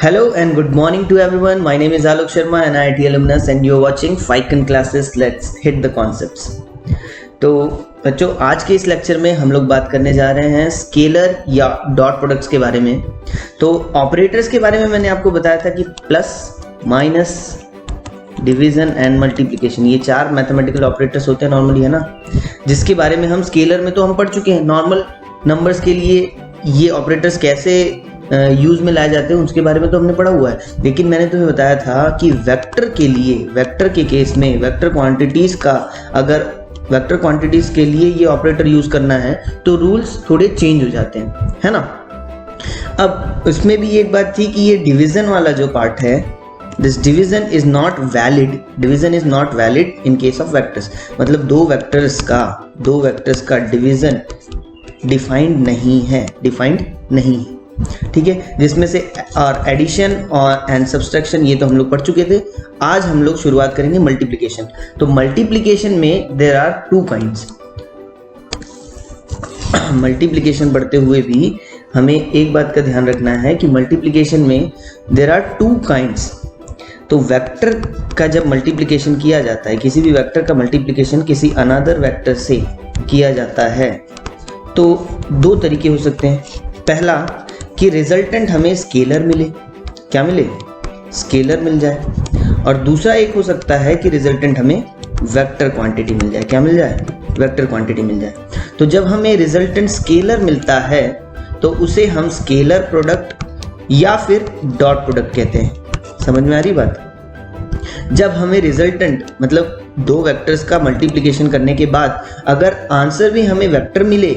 Hello and good morning to everyone. My name is Alok Sharma and IIT alumnus and you are watching FICON classes. Let's hit the concepts. तो बच्चों आज के इस lecture में हम लोग बात करने जा रहे हैं स्केलर या डॉट प्रोडक्ट्स के बारे में। तो ऑपरेटर्स के बारे में मैंने आपको बताया था कि plus, minus, division and multiplication, ये चार मैथमेटिकल ऑपरेटर्स होते हैं नॉर्मली, है ना, जिसके बारे में हम स्केलर में तो हम पढ़ चुके हैं। नॉर्मल नंबर्स के लिए ये ऑपरेटर्स कैसे यूज में लाए जाते हैं उसके बारे में तो हमने पढ़ा हुआ है। लेकिन मैंने तुम्हें बताया था कि वेक्टर के लिए, वेक्टर के केस में, वेक्टर क्वांटिटीज का, अगर वेक्टर क्वांटिटीज के लिए ये ऑपरेटर यूज करना है तो रूल्स थोड़े चेंज हो जाते हैं, है ना। अब उसमें भी एक बात थी कि ये डिवीजन वाला जो पार्ट है, this division is not valid, division is not valid in case of vectors. मतलब दो वेक्टर्स का डिवीजन डिफाइंड नहीं है, ठीक है। जिसमें से और एडिशन और एंड सब्सट्रैक्शन ये तो हम लोग पढ़ चुके थे। आज हम लोग शुरुआत करेंगे मल्टीप्लिकेशन। तो मल्टीप्लिकेशन में there are two kinds. Multiplication पढ़ते हुए भी हमें एक बात का ध्यान रखना है कि मल्टीप्लिकेशन में देयर आर टू काइंड्स। तो वेक्टर का जब मल्टीप्लिकेशन किया जाता है, किसी भी वेक्टर का मल्टीप्लिकेशन किसी अनदर वेक्टर से किया जाता है तो दो तरीके हो सकते हैं। पहला कि रिजल्टेंट हमें स्केलर मिले, क्या मिले, स्केलर मिल जाए। और दूसरा एक हो सकता है कि रिजल्टेंट हमें वेक्टर क्वांटिटी मिल जाए, क्या मिल जाए, वेक्टर क्वांटिटी मिल जाए। तो जब हमें रिजल्टेंट स्केलर मिलता है तो उसे हम स्केलर प्रोडक्ट या फिर डॉट प्रोडक्ट कहते हैं। समझ में आ रही बात। जब हमें रिजल्टेंट मतलब दो वेक्टर्स का मल्टीप्लिकेशन करने के बाद अगर आंसर भी हमें वेक्टर मिले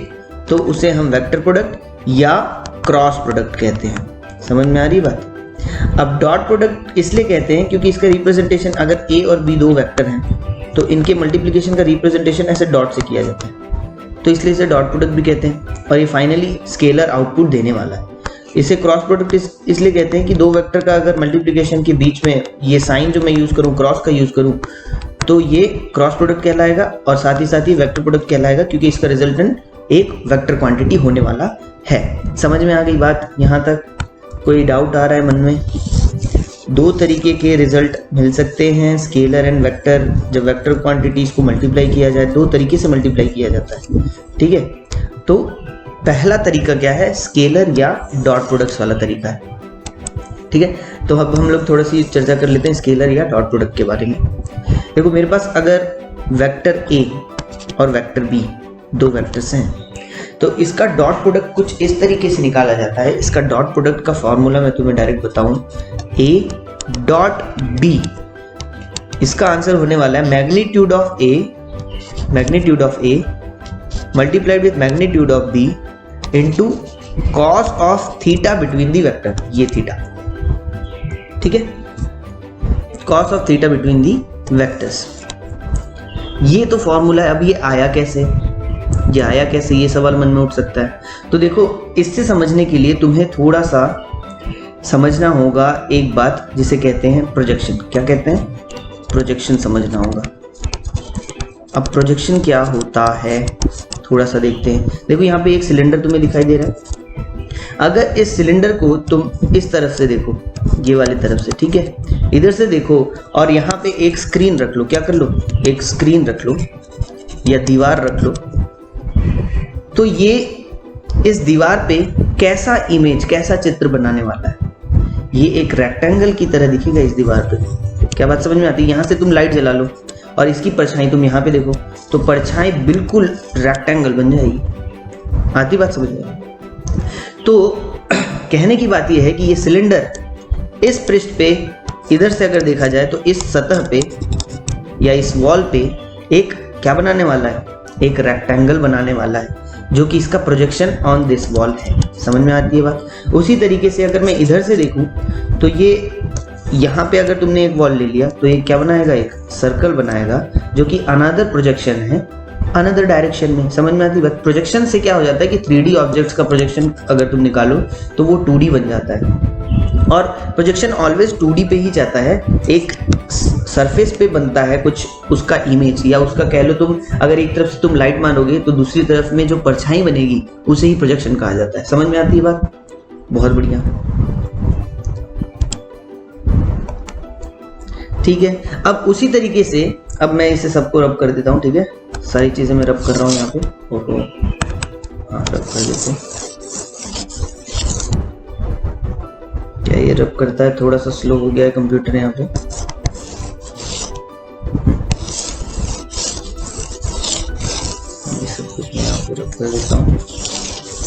तो उसे हम वेक्टर प्रोडक्ट या क्रॉस प्रोडक्ट कहते हैं। समझ में आ रही बात। अब डॉट प्रोडक्ट इसलिए कहते हैं क्योंकि इसका रिप्रेजेंटेशन, अगर ए और बी दो वेक्टर हैं तो इनके मल्टीप्लिकेशन का रिप्रेजेंटेशन ऐसे डॉट से किया जाता है, तो इसलिए इसे डॉट प्रोडक्ट भी कहते हैं। और ये फाइनली स्केलर आउटपुट देने वाला है। इसे क्रॉस प्रोडक्ट इसलिए कहते हैं कि दो वेक्टर का अगर मल्टीप्लिकेशन के बीच में ये साइन जो मैं यूज करूँ, क्रॉस का यूज करूँ, तो ये क्रॉस प्रोडक्ट कहलाएगा और साथ ही वेक्टर प्रोडक्ट कहलाएगा क्योंकि इसका रिजल्टेंट एक वेक्टर क्वांटिटी होने वाला है। समझ में आ गई बात। यहाँ तक कोई डाउट आ रहा है मन में? दो तरीके के रिजल्ट मिल सकते हैं, स्केलर एंड वेक्टर। जब वेक्टर क्वांटिटीज को मल्टीप्लाई किया जाए, दो तरीके से मल्टीप्लाई किया जाता है, ठीक है। तो पहला तरीका क्या है, स्केलर या डॉट प्रोडक्ट्स वाला तरीका है, ठीक है। तो अब हम लोग थोड़ा सी चर्चा कर लेते हैं स्केलर या डॉट प्रोडक्ट के बारे में। देखो मेरे पास अगर वेक्टर ए और वेक्टर बी दो वेक्टर्स हैं तो इसका डॉट प्रोडक्ट कुछ इस तरीके से निकाला जाता है। इसका डॉट प्रोडक्ट का फॉर्मूला मैं तुम्हें डायरेक्ट बताऊं, ए डॉट बी, इसका आंसर होने वाला है magnitude of A multiplied with magnitude of B into cos of theta between the vector, ये थीटा, ठीक है, cos of theta between the vectors. ये तो फॉर्मूला है। अब ये आया कैसे, ये सवाल मन में उठ सकता है। तो देखो इससे समझने के लिए तुम्हें थोड़ा सा समझना होगा एक बात जिसे कहते हैं प्रोजेक्शन। क्या कहते हैं? प्रोजेक्शन समझना होगा। अब प्रोजेक्शन क्या होता है थोड़ा सा देखते हैं। देखो यहाँ पे एक सिलेंडर तुम्हें दिखाई दे रहा है। अगर इस सिलेंडर को तुम इस तरफ से देखो, ये वाली तरफ से, ठीक है, इधर से देखो, और यहाँ पे एक स्क्रीन रख लो, क्या कर लो, एक स्क्रीन रख लो या दीवार रख लो, तो ये इस दीवार पे कैसा इमेज, कैसा चित्र बनाने वाला है, ये एक रेक्टेंगल की तरह दिखेगा इस दीवार पे। क्या बात समझ में आती है? यहाँ से तुम लाइट जला लो और इसकी परछाई तुम यहाँ पे देखो तो परछाई बिल्कुल रेक्टेंगल बन जाएगी। आती बात समझ में? तो कहने की बात यह है कि ये सिलेंडर इस पृष्ठ पे इधर से अगर देखा जाए तो इस सतह पे या इस वॉल पे एक क्या बनाने वाला है, एक रेक्टेंगल बनाने वाला है जो कि इसका प्रोजेक्शन ऑन दिस वॉल है। समझ में आती है बात। उसी तरीके से अगर मैं इधर से देखूं तो ये यहाँ पे अगर तुमने एक वॉल ले लिया तो ये क्या बनाएगा, एक सर्कल बनाएगा जो कि अनदर प्रोजेक्शन है, अनदर डायरेक्शन में। समझ में आती है बात। प्रोजेक्शन से क्या हो जाता है कि 3D ऑब्जेक्ट्स का प्रोजेक्शन अगर तुम निकालो तो वो 2D बन जाता है। और प्रोजेक्शन ऑलवेज 2D पे ही जाता है। एक सरफेस पे बनता है कुछ उसका इमेज, या उसका कह लो तुम, अगर एक तरफ से तुम लाइट मारोगे तो दूसरी तरफ में जो परछाई बनेगी उसे ही प्रोजेक्शन कहा जाता है। समझ में आती है बात? बहुत बढ़िया। ठीक है, अब उसी तरीके से अब मैं इसे सबको रब कर देता हूँ। ठीक है, सारी चीज़ें मैं रब कर रहा हूँ यहाँ पे, फोटो हाँ रब कर देते हैं। क्या ये रब करता है? थोड़ा सा स्लो हो गया है कंप्यूटर यहाँ पे। ये सब कुछ मैं यहाँ पे रब कर देता हूँ,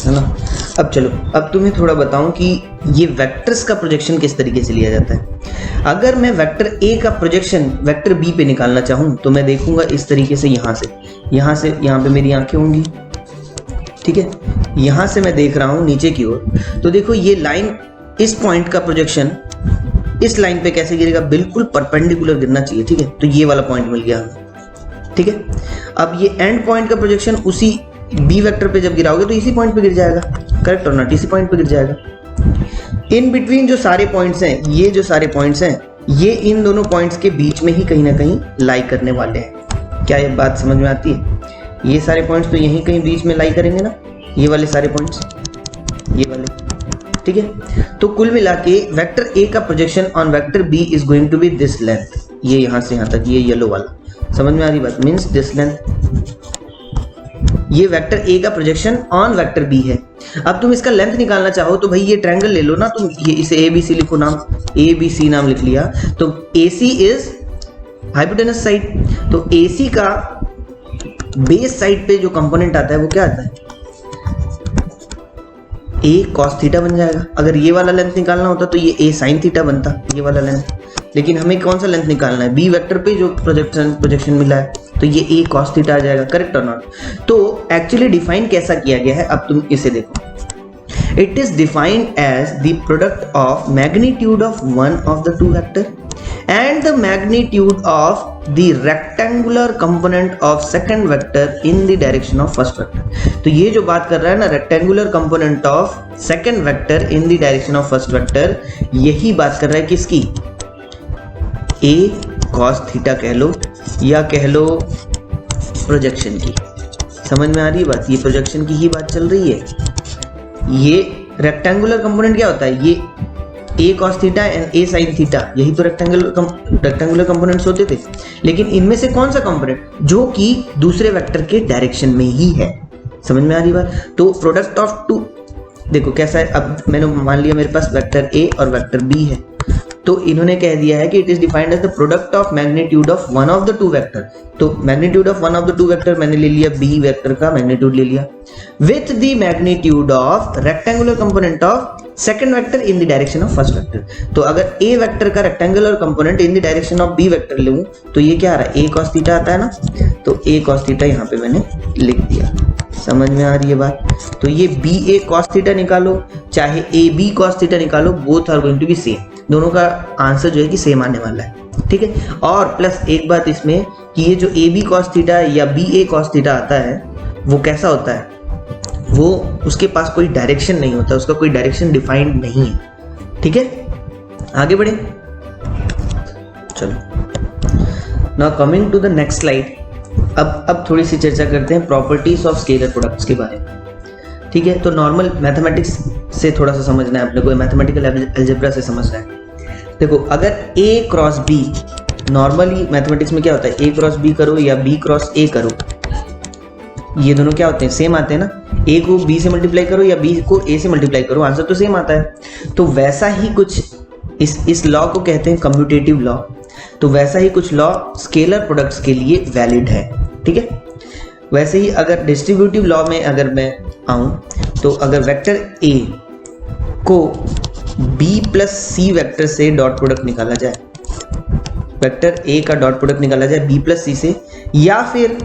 है ना। अब चलो, अब तुम्हें थोड़ा बताऊं कि ये वेक्टर्स का प्रोजेक्शन किस तरीके से लिया जाता है। अगर मैं वेक्टर ए का प्रोजेक्शन वेक्टर बी पे निकालना चाहूं तो मैं देखूंगा इस तरीके से, यहाँ पे मेरी आंखें होंगी। ठीक है, यहाँ से मैं देख रहा हूँ नीचे की ओर, तो देखो ये लाइन, इस पॉइंट का प्रोजेक्शन इस लाइन पे कैसे गिरेगा? बिल्कुल परपेंडिकुलर गिरना चाहिए। ठीक है, तो ये वाला पॉइंट मिल गया हमें। ठीक है, अब ये एंड पॉइंट का प्रोजेक्शन उसी बी वेक्टर पे जब गिराओगे तो इसी पॉइंट पे गिर जाएगा, करेक्ट और नॉट? इसी पॉइंट पे गिर जाएगा। इन बिटवीन जो सारे पॉइंट्स हैं, ये जो सारे पॉइंट्स हैं, ये इन दोनों पॉइंट्स के बीच में ही कहीं ना कहीं लाई करने वाले हैं। क्या ये बात समझ में आती है? ये सारे पॉइंट्स तो यहीं कहीं बीच में लाई करेंगे ना, ये वाले सारे पॉइंट्स, ये वाले। ठीक है, तो कुल मिला के वेक्टर ए का projection on vector B is going to be this length, ये यहाँ से यहाँ तक, ये येलो वाला। समझ में आ रही बात? मीन्स दिस लेंथ, ये वेक्टर ए का प्रोजेक्शन ऑन वेक्टर बी है। अब तुम इसका लेंथ निकालना चाहो तो भाई ये ट्रायंगल ले लो ना तुम, ये इसे ए बी सी लिखो, नाम ए बी सी नाम लिख लिया, तो ए सी इज हाइपोटेनस साइड, तो ए सी का बेस साइड पे जो कंपोनेंट आता है वो क्या आता है? ए कॉस थीटा बन जाएगा। अगर ये वाला लेंथ निकालना होता तो ये ए साइन थीटा बनता, ये वाला लेंथ। लेकिन हमें कौन सा लेंथ निकालना है? बी वेक्टर पे जो प्रोजेक्शन मिला है, तो ये ए कॉस थीटा आ जाएगा, करेक्ट और नॉट? तो एक्चुअली डिफाइन कैसा किया गया है, अब तुम इसे देखो। It is defined as the product of magnitude of one of the two vector and the magnitude of the rectangular component of second vector in the direction of first vector। तो ये जो बात कर रहा है ना, rectangular component of second vector in the direction of first vector, यही बात कर रहा है किसकी? a cos थीटा कह लो या कह लो प्रोजेक्शन की। समझ में आ रही है बात? ये प्रोजेक्शन की ही बात चल रही है। ये रेक्टेंगुलर कंपोनेंट क्या होता है? ये a cos theta and a sine theta, यही तो रेक्टेंगुलर कंपोनेंट्स होते थे। लेकिन इनमें से कौन सा कंपोनेंट जो कि दूसरे वेक्टर के डायरेक्शन में ही है? समझ में आ रही बात? तो प्रोडक्ट ऑफ टू, देखो कैसा है। अब मैंने मान लिया मेरे पास वेक्टर ए और वेक्टर बी है, तो इन्होंने कह दिया है कि it is defined as the product of magnitude of one of the two vector. तो magnitude of one of the two vector मैंने ले लिया, बी वेक्टर का मैग्नीट्यूड ले लिया, with the magnitude of rectangular component of second vector in the direction of first vector. तो अगर A vector का rectangular component in the direction of B vector लूं तो ये क्या आ रहा है? ए कॉस थीटा आता है ना, तो ए कॉस थीटा यहाँ पे मैंने लिख दिया। समझ में आ रही है बात? तो ये बी ए कॉस थीटा निकालो चाहे ए बी कॉस थीटा निकालो, both are going to be same. दोनों का आंसर जो है कि सेम आने वाला है। ठीक है, और प्लस एक बात इसमें कि ये जो ए बी कॉस थीटा या बी ए कॉस थीटा आता है वो कैसा होता है? वो उसके पास कोई डायरेक्शन नहीं होता, उसका कोई डायरेक्शन डिफाइंड नहीं है। ठीक है, आगे बढ़े। चलो, now coming to the next slide. अब थोड़ी सी चर्चा करते हैं प्रॉपर्टीज ऑफ स्केलर प्रोडक्ट्स के बारे में। ठीक है, तो नॉर्मल मैथमेटिक्स से थोड़ा सा समझना है अपने को, मैथमेटिकल अलजेब्रा से समझना है। देखो, अगर ए क्रॉस बी, नॉर्मली मैथमेटिक्स में क्या होता है? ए क्रॉस बी करो या बी क्रॉस ए करो, ये दोनों क्या होते हैं? सेम आते हैं ना। ए को बी से मल्टीप्लाई करो या बी को ए से मल्टीप्लाई करो, आंसर तो सेम आता है। तो वैसा ही कुछ इस लॉ को कहते हैं कम्यूटेटिव लॉ। तो वैसा ही कुछ लॉ स्केलर प्रोडक्ट्स के लिए वैलिड है। ठीक है, वैसे ही अगर डिस्ट्रीब्यूटिव लॉ में अगर मैं आऊं तो अगर वेक्टर ए को बी प्लस सी वेक्टर से डॉट प्रोडक्ट निकाला जाए, वेक्टर ए का डॉट प्रोडक्ट निकाला जाए बी प्लस सी से, या फिर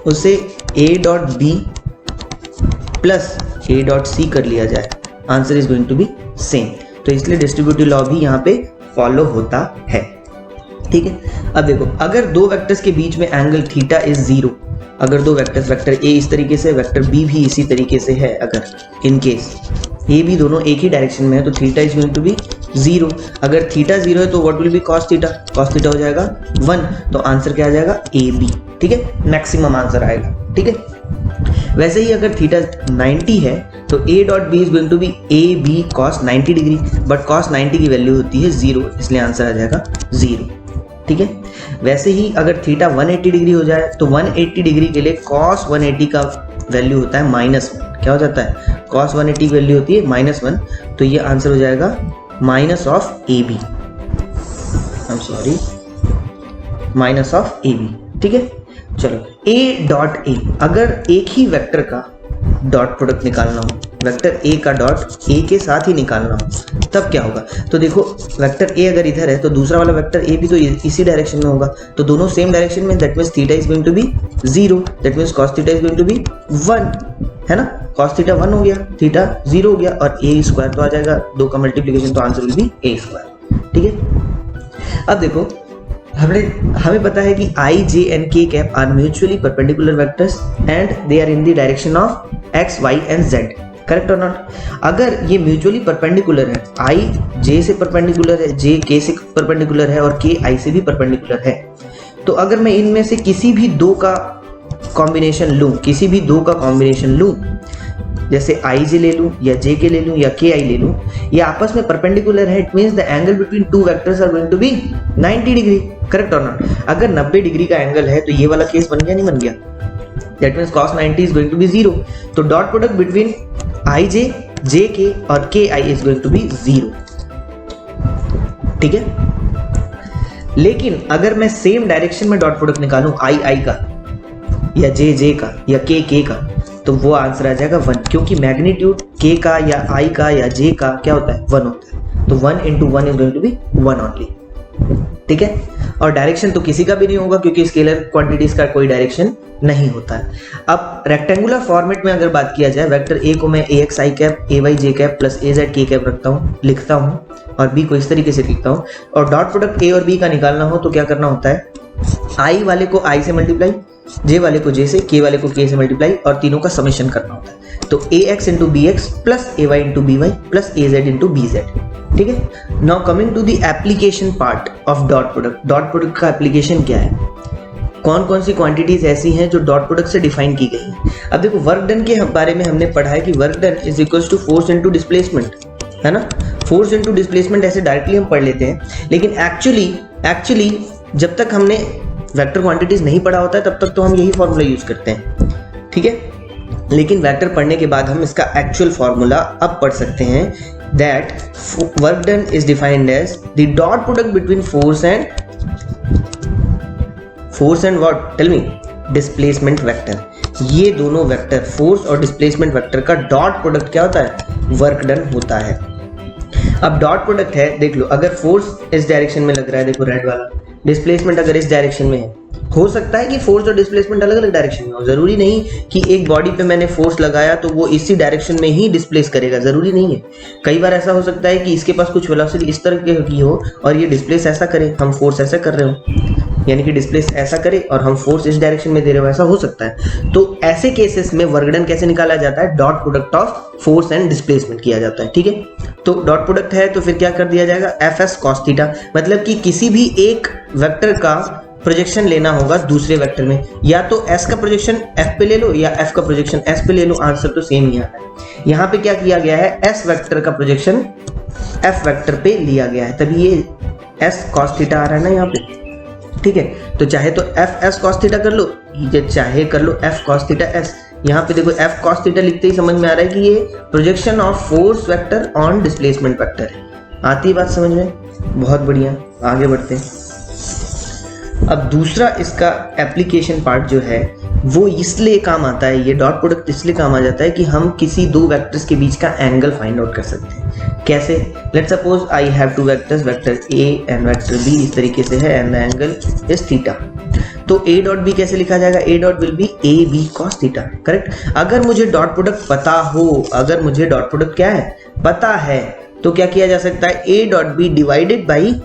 उसे A dot B plus A dot C कर लिया जाए, answer is going to be same. तो इसलिए डिस्ट्रीब्यूटिव लॉ भी यहाँ पे फॉलो होता है। ठीक है, अब देखो, अगर दो वेक्टर्स के बीच में एंगल थीटा इज 0, अगर दो वेक्टर्स, वेक्टर ए इस तरीके से, वेक्टर बी भी इसी तरीके से है, अगर इन केस ये भी दोनों एक ही डायरेक्शन में है, तो theta is going to be 0। अगर थीटा 0 है तो what will be cos theta? Cos theta हो जाएगा 1, तो आंसर क्या आ जाएगा? A B. ठीक है, मैक्सिमम आंसर आएगा। ठीक है, वैसे ही अगर थीटा 90 है तो A dot B is going to be A B cos 90 degree, but cos 90 की वैल्यू होती है 0, इसलिए आंसर आ जाएगा 0। ठीक है। वैसे ही अगर थीटा 180 डिग्री हो जाए तो 180 डिग्री के लिए cos 180 का वैल्यू होता है -1। क्या हो जाता है? cos 180 की वैल्यू होती है -1, तो ये आंसर हो जाएगा minus of A B, I am sorry, minus of A B, ठीक है। चलो ए डॉट ए, अगर एक ही वेक्टर का डॉट प्रोडक्ट निकालना हो, वेक्टर ए का डॉट ए के साथ ही निकालना हो, तब क्या होगा? तो देखो वेक्टर ए अगर इधर है तो दूसरा वाला वेक्टर ए भी तो इसी डायरेक्शन में होगा, तो दोनों सेम डायरेक्शन में, that means theta is going to be 0, that means cos theta is going to be 1, है ना। cos थीटा 1 हो गया, थीटा 0 हो गया और a स्क्वायर तो आ जाएगा, दो का मल्टीप्लीकेशन, तो answer will be a square, ठीक है। अब देखो हमें पता है कि i, j and k cap are mutually perpendicular vectors and they are in the direction of x, y and z, correct और नॉट? अगर ये म्यूचुअली परपेंडिकुलर है, i j से परपेंडिकुलर है, j k से परपेंडिकुलर है और k i से भी परपेंडिकुलर है, तो अगर मैं इनमें से किसी भी दो का कॉम्बिनेशन लूं, जैसे आई जे ले लूं या जे के ले लूं या के आई ले लूं, ये आपस में परपेंडिकुलर है, it means the angle between two vectors are going to be 90 degree, correct और नॉट? अगर 90 डिग्री का एंगल है तो ये वाला केस बन गया, नहीं बन गया? That means cos 90 is going to be 0, तो dot product between I J, J K और K I is going to be 0, ठीक है। लेकिन अगर मैं सेम डायरेक्शन में डॉट प्रोडक्ट निकालूं आई आई का या जे जे का या के का, तो वो आंसर आ जाएगा 1, क्योंकि मैग्नीट्यूड k का या i का या j का क्या होता है? 1 होता है, तो 1 into 1 is going to be 1 only, ठीक है। और डायरेक्शन तो किसी का भी नहीं होगा क्योंकि स्केलर क्वांटिटीज का कोई डायरेक्शन नहीं होता है। अब रेक्टेंगुलर फॉर्मेट में अगर बात किया जाए, वेक्टर a को मैं ax i cap, ay j cap plus az k cap लिखता हूँ और b को इस तरीके से लिखता हूँ, और डॉट प्रोडक्ट a और b का निकालना हो तो क्या करना होता है? i वाले को i से मल्टीप्लाई, j वाले को j से, k वाले को k से मल्टीप्लाई और तीनों का समेशन करना होता है। तो ax into B X plus ay into B Y plus az into B Z, ठीक है। Now coming to the application part of dot product. Dot product का एप्लीकेशन क्या है? कौन कौन सी क्वांटिटीज ऐसी हैं जो डॉट प्रोडक्ट से डिफाइन की गई हैं? अब देखो वर्क डन के बारे में हमने पढ़ा है कि work done is equals to force into displacement, है ना। फोर्स इनटू डिस्प्लेसमेंट ऐसे डायरेक्टली हम पढ़ लेते हैं, लेकिन एक्चुअली जब तक हमने वेक्टर क्वांटिटीज नहीं पढ़ा होता है तब तक तो हम यही फॉर्मूला यूज करते हैं, ठीक है। लेकिन वेक्टर पढ़ने के बाद हम इसका एक्चुअल फॉर्मूला अब पढ़ सकते हैं, that work done is defined as the dot product between force and what, tell me, displacement vector. ये दोनों वेक्टर फोर्स और डिस्प्लेसमेंट वेक्टर का डॉट प्रोडक्ट क्या होता है? वर्क डन होता है। अब डॉट प्रोडक्ट है, देख लो, अगर फोर्स इस डायरेक्शन में लग रहा है, देखो रेड वाला, डिस्प्लेसमेंट अगर इस डायरेक्शन में है, हो सकता है कि फोर्स और डिस्प्लेसमेंट अलग अलग डायरेक्शन में हो, जरूरी नहीं कि एक बॉडी पे मैंने फोर्स लगाया तो वो इसी डायरेक्शन में ही डिस्प्लेस करेगा, जरूरी नहीं है। कई बार ऐसा हो सकता है कि इसके पास कुछ वेलोसिटी इस तरह की हो और ये डिस्प्लेस ऐसा करे, हम फोर्स ऐसा कर रहे हो, यानी कि डिस्प्लेस ऐसा करे और हम फोर्स इस डायरेक्शन में दे रहे हो, ऐसा हो सकता है। तो ऐसे केसेस में वर्क डन कैसे निकाला जाता है? Dot product of force and displacement किया जाता है, ठीक है। तो डॉट प्रोडक्ट है तो फिर क्या कर दिया जाएगा? एफ एस कॉस थीटा, मतलब कि किसी भी एक वेक्टर का प्रोजेक्शन लेना होगा दूसरे वेक्टर में, या तो s का प्रोजेक्शन f पे ले लो या f का प्रोजेक्शन s पे ले लो, आंसर तो सेम ही आता है। यहाँ पे क्या किया गया है? s वेक्टर का प्रोजेक्शन f वेक्टर पे लिया गया है, तभी ये s cos थीटा आ रहा है ना यहाँ पे, ठीक है। तो चाहे तो f s cos थीटा कर लो, ये चाहे कर लो f cos थीटा s। यहाँ पे देखो f cos थीटा लिखते ही समझ में आ रहा है कि ये projection of force vector on displacement vector है। आती है बात समझ में? बहुत बढ़िया, आगे बढ़ते हैं। अब दूसरा इसका एप्लीकेशन पार्ट जो है वो इसलिए काम आता है, ये डॉट प्रोडक्ट इसलिए काम आ जाता है कि हम किसी दो वेक्टर्स के बीच का एंगल फाइंड आउट कर सकते हैं। कैसे? Let's suppose I have two vectors, vector A and vector B, इस तरीके से है, and the angle is theta. तो ए डॉट बी कैसे लिखा जाएगा? A dot will be A B cos theta, correct. अगर मुझे डॉट प्रोडक्ट पता हो, अगर मुझे डॉट प्रोडक्ट क्या है पता है, तो क्या किया जा सकता है? A dot B divided by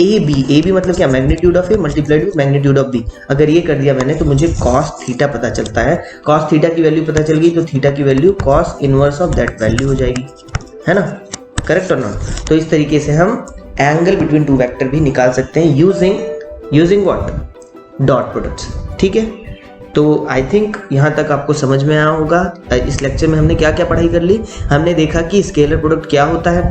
A B मतलब क्या? Magnitude of A multiplied with magnitude of B. अगर ये कर दिया मैंने तो मुझे कॉस थीटा पता चलता है। कॉस थीटा की वैल्यू पता चल गई तो थीटा की value cos inverse of that value हो जाएगी, है ना, करेक्ट और नॉट। तो इस तरीके से हम एंगल बिटवीन टू वेक्टर भी निकाल सकते हैं यूजिंग व्हाट? डॉट प्रोडक्ट्स, ठीक है। तो आई थिंक यहाँ तक आपको समझ में आया होगा। इस लेक्चर में हमने क्या क्या पढ़ाई कर ली? हमने देखा कि स्केलर प्रोडक्ट क्या होता है,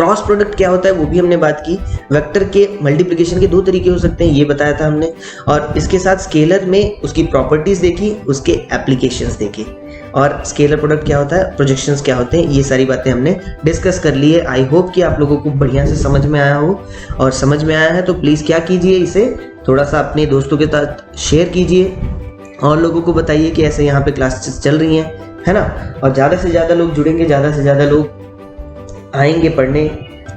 क्रॉस प्रोडक्ट क्या होता है वो भी हमने बात की। वेक्टर के मल्टीप्लिकेशन के दो तरीके हो सकते हैं, ये बताया था हमने। और इसके साथ स्केलर में उसकी प्रॉपर्टीज देखी, उसके एप्लीकेशंस देखे, और स्केलर प्रोडक्ट क्या होता है, प्रोजेक्शंस क्या होते हैं, ये सारी बातें हमने डिस्कस कर ली है। आई होप कि आप लोगों को बढ़िया से समझ में आया हो, और समझ में आया है तो प्लीज़ क्या कीजिए, इसे थोड़ा सा अपने दोस्तों के साथ शेयर कीजिए और लोगों को बताइए कि ऐसे यहाँ पे क्लासेस चल रही हैं, है ना। और ज़्यादा से ज़्यादा लोग जुड़ेंगे, ज़्यादा से ज़्यादा लोग आएंगे पढ़ने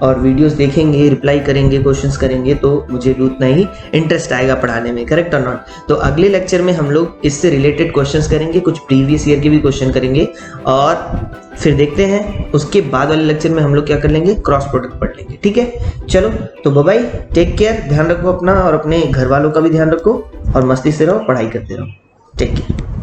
और वीडियोस देखेंगे, रिप्लाई करेंगे, क्वेश्चंस करेंगे, तो मुझे भी उतना ही इंटरेस्ट आएगा पढ़ाने में, करेक्ट और नॉट। तो अगले लेक्चर में हम लोग इससे रिलेटेड क्वेश्चंस करेंगे, कुछ प्रीवियस ईयर के भी क्वेश्चन करेंगे, और फिर देखते हैं उसके बाद वाले लेक्चर में हम लोग क्या कर लेंगे, क्रॉस प्रोडक्ट पढ़ लेंगे। ठीक है, चलो तो बाय बाय, टेक केयर, ध्यान रखो अपना और अपने घर वालों का भी ध्यान रखो, और मस्ती से रहो, पढ़ाई करते रहो, टेक केयर।